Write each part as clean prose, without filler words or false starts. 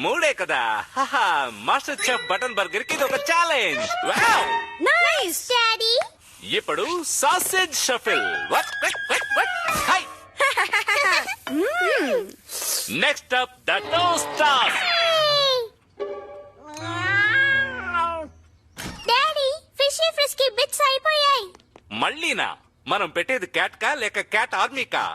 మూడే కదా. Master chef button burger కి ఇది ఒక ఛాలెంజ్. Nice daddy. ఇప్పుడు sausage shuffle. Next up the toaster. Daddy fishy frisky bits అయిపోయాయి. మళ్ళీనా? మనం పెట్టేది క్యాట్ కా లేక క్యాట్ ఆర్మీకా?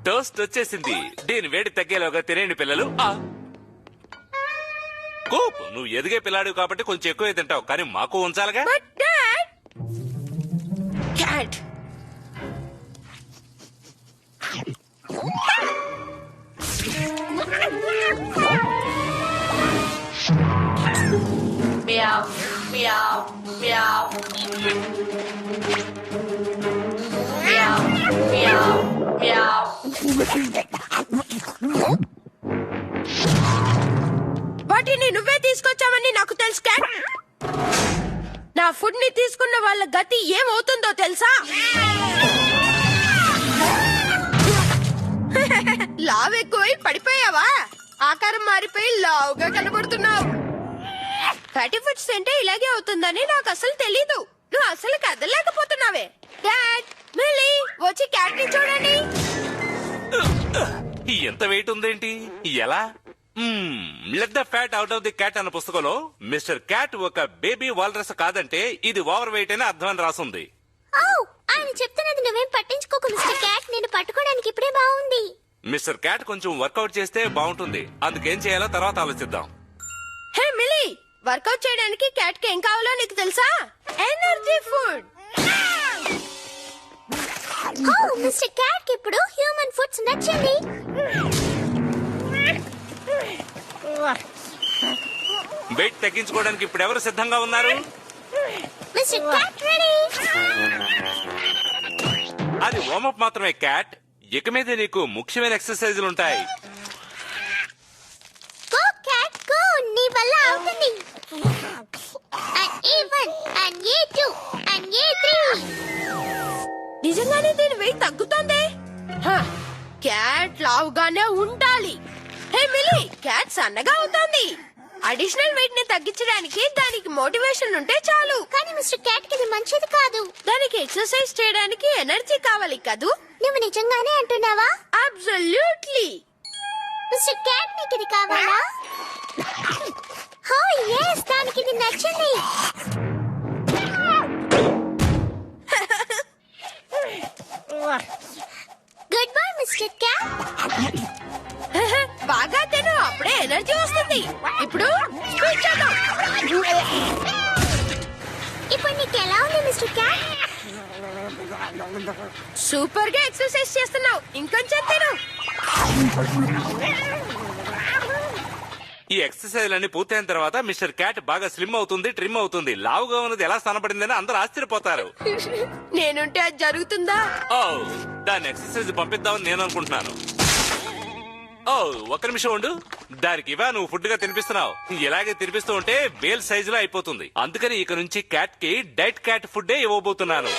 టోస్ట్ వచ్చేసింది. దీని వేడి తగ్గేలోగా తినేయండి పిల్లలు. కూప్, నువ్వు ఎదిగే పిల్లాడు కాబట్టి కొంచెం ఎక్కువ తింటావు, కానీ మాకు ఉంచాలిగా. Cat Meow, meow, meow. Meow, meow, meow. వాటిని నువ్వే తీసుకొచ్చావని నాకు తెలుసు క్యాట్. నా ఫుడ్ ని తీసుకున్న వాళ్ళ గతి ఏమవుతుందో తెలుసా? లావు ఎక్కువై పడిపోయావా? ఆకారం మారిపోయి లావుగా కనబడుతున్నావు. ఫ్యాటీ ఫుడ్స్ తింటే ఇలాగే అవుతుందని నాకు అసలు తెలీదు. నువ్వు అసలు కదలేకపోతున్నావే. డాడ్, మిల్లీ, వచ్చి క్యాట్ ని చూడండి. ఎంత వెయిట్ ఉందేంటి? ఎలా? Let the fat out of the cat అన్న పుస్తకంలో మిస్టర్ క్యాట్ ఒక బేబీ వాల్రస్ కాదంటే ఇది ఓవర్ వెయిట్ అని అర్థం అని రాసుంది. ఆయన చెప్తున్నది నువ్వేం పట్టించుకోకు మిస్టర్ క్యాట్. నేను పట్టుకోవడానికి ఇప్పుడే బాగుంది. మిస్టర్ క్యాట్ కొంచెం వర్కౌట్ చేస్తే బాగుంటుంది. అందుకేం చేయాలో తర్వాత ఆలోచిద్దాం. హే మిల్లీ, వర్కౌట్ చేయడానికి క్యాట్ కి ఏం కావాలో నీకు తెలుసా? Energy food. మిస్టర్ క్యాట్ కి ఇప్పుడు హ్యూమన్ ఫుడ్స్ నచ్చింది. వెయిట్ తగ్గించుకోవడానికి ఇప్పుడు ఎవరు సిద్ధంగా ఉన్నారు? Mister cat ready. అది వార్మప్ మాత్రమే క్యాట్. ఇక మీద నీకు ముఖ్యమైన ఎక్సర్సైజులు ఉంటాయి. గో క్యాట్ గో, నీ వల్ల అవుతుంది. And A1 and A2 and A3. నిజంగానే దీని వెయిట్ తగ్గుతుంది. క్యాట్ లావుగానే ఉండాలి. హే మిల్లీ, క్యాట్ సన్నగా అవుతుంది. అడిషనల్ వెయిట్ ని తగ్గించడానికి దానికి మోటివేషన్ ఉంటే చాలు. కానీ మిస్టర్ క్యాట్ కి ఇది మంచిది కాదు. దానికి ఎక్సర్సైజ్ చేయడానికి ఎనర్జీ కావాలి కదూ. నువ్వు నిజంగానే అంటున్నావా? అబ్సల్యూట్లీ. మిస్టర్ క్యాట్ నీకు ఇది కావాలా? yes, దానికి ఇది నచ్చింది. Good boy mister cat. బాగా తిను, అప్పుడే ఎనర్జీ వస్తుంది. ఇప్పుడు స్పీడ్ చేద్దాం. ఇప్పుడు నీకు ఎలా ఉంది మిస్టర్ క్యాట్? సూపర్ గా ఎక్సర్సైజ్ చేస్తున్నావు. ఇంకొంచెం తిను. ఈ ఎక్సర్సైజ్ అన్ని పూర్తయిన తర్వాత మిస్టర్ క్యాట్ బాగా స్లిమ్ అవుతుంది, ట్రిమ్ అవుతుంది. లావుగా ఉన్నది ఎలా స్థానపడిందని అందరూ ఆశ్చర్యపోతారు. నేనుంటే అది జరుగుతుందా? దాన్ని ఎక్సర్సైజ్ పంపిద్దామని నేను అనుకుంటున్నాను. ఒక్క నిమిషం ఉండు. దానికి ఇవా నువ్వు ఫుడ్ గా తినిపిస్తున్నావు. ఇలాగే తినిపిస్తూ ఉంటే బేల్ సైజ్ లో అయిపోతుంది. అందుకని ఇక నుంచి క్యాట్ కి డైట్ క్యాట్ ఫుడ్ ఇవ్వబోతున్నాను.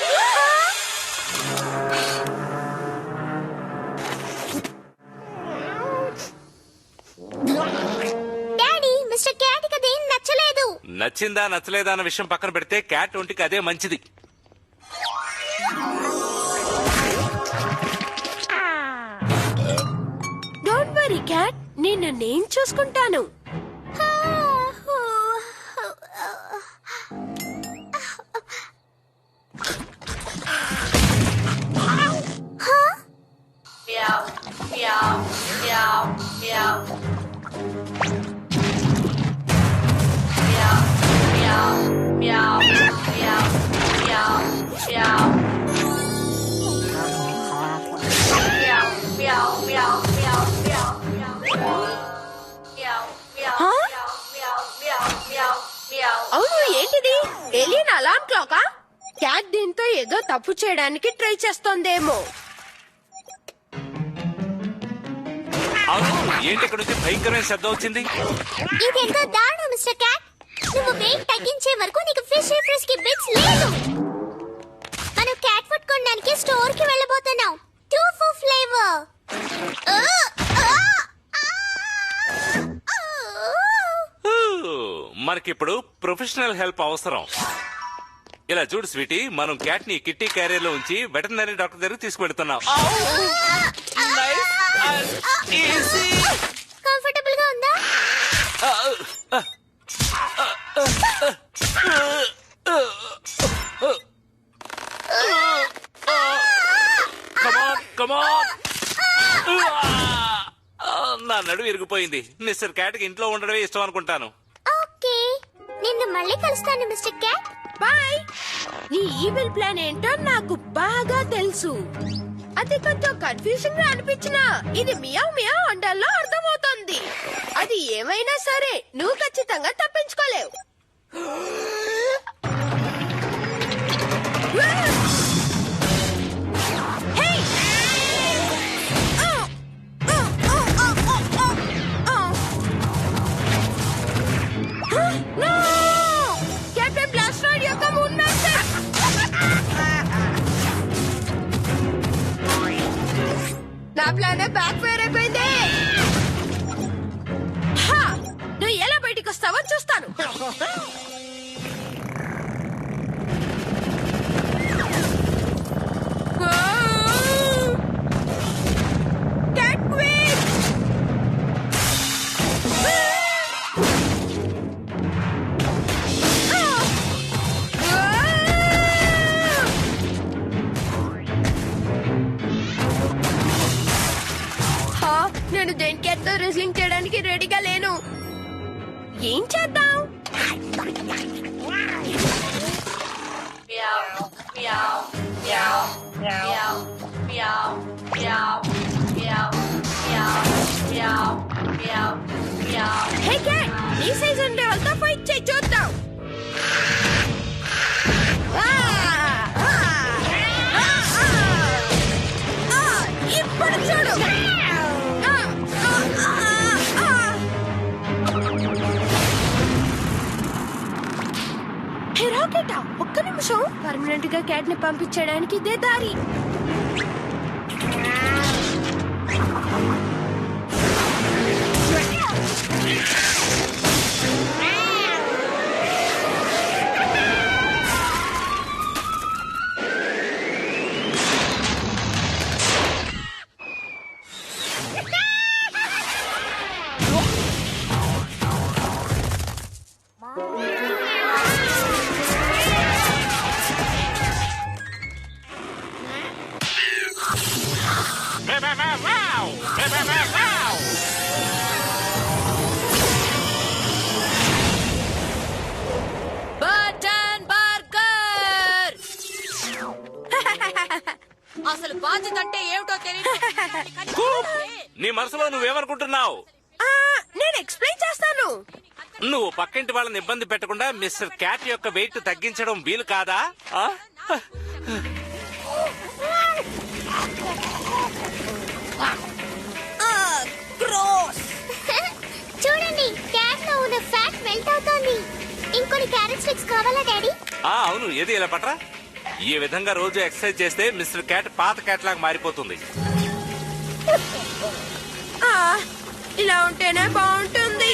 మిస్టర్ క్యాట్ కి అదేం నచ్చలేదు. నచ్చిందా నచ్చలేదా అన్న విషయం పక్కన పెడితే క్యాట్ ఒంటికి అదే మంచిది. డోంట్ వరీ క్యాట్, నేను చూసుకుంటాను. అవును, ఏంటిది? Alien alarm క్లాకా? క్యాట్ దీంతో ఏదో తప్పు చేయడానికి ట్రై చేస్తోందేమో. అవును, ఏంటి ఇక్కడ నుంచి భయంకరమైన శబ్దం వచ్చింది? ఇదెంతో దారుణం మిస్టర్ క్యాట్. నువ్వు వెయిట్ తగ్గించే వరకు నీకు ఫిష్ ఫ్రిష్ కి బిట్స్ లేదు. మనం క్యాట్ ఫుడ్ కొనడానికి స్టోర్ కి వెళ్ళబోతున్నాం. Tofu flavour. మనకిప్పుడు ప్రొఫెషనల్ హెల్ప్ అవసరం. ఇలా చూడు స్వీటీ, మనం క్యాట్ ని కిట్టి క్యారియర్ లో ఉంచి వెటర్నరీ డాక్టర్ దగ్గరికి తీసుకువెళ్తున్నాం. కంఫర్టబుల్ గా ఉందా? నా నడుము ఇరిగిపోయింది. మిస్టర్ క్యాట్ కి ఇంట్లో ఉండడమే ఇష్టం అనుకుంటాను. ఓకే, నిన్ను మళ్ళీ కలుస్తాను మిస్టర్ క్యాట్. బాయ్. నీ ఈవిల్ ప్లాన్ ఏంటో నాకు బాగా తెలుసు. అది కొంచెం కన్ఫ్యూజన్ గా అనిపించినా ఇది మియావ్ మియావ్ అండాల్లో అర్థమవుతోంది. అది ఏమైనా సరే నువ్వు ఖచ్చితంగా తప్పించుకోలేవు. కెప్టెన్ బ్లాస్టర్ యొక్క మూన్ మాస్టర్. నా ప్లాన్ బ్యాక్ ఫైర్ అయిపోయింది. నువ్వు ఎలా బయటికి వస్తావో చూస్తాను. Cat Queen! నేను జైంట్ క్యాట్ తో రెస్లింగ్ చేయడానికి రెడీగా లేను. ఏం చేద్దాం? హే క్యాట్, నీ సైజ్ ఉండే వాళ్ళతో ఫైట్ చేయి చూద్దాం. ఇప్పుడు చూడు. హే రాకెటా, ఒక్క నిమిషం. పర్మనెంట్ గా క్యాట్ ని పంపించడానికి ఇదే దారి. అసలు బాధ్యత అంటే ఏమిటో తెలియదు. నీ మనసులో నువ్వేమనుకుంటున్నావు? నేను ఎక్స్ప్లెయిన్ చేస్తాను. నువ్వు పక్కింటి వాళ్ళని ఇబ్బంది పెట్టకుండా మిస్టర్ క్యాట్ యొక్క వెయిట్ తగ్గించడం వీలు కాదా? చూడండి, క్యాట్ లో ఉన్న ఫ్యాట్ మెల్ట్ అవుతోంది. ఇంకొన్ని క్యారెట్ స్టిక్స్ కావాలా డాడీ? అవును, ఏది ఇలా పట్రా. ఈ విధంగా రోజు ఎక్సర్సైజ్ చేస్తే మిస్టర్ క్యాట్ పాత క్యాట్ లాగా మారిపోతుంది. ఇలా ఉంటేనే బాగుంటుంది.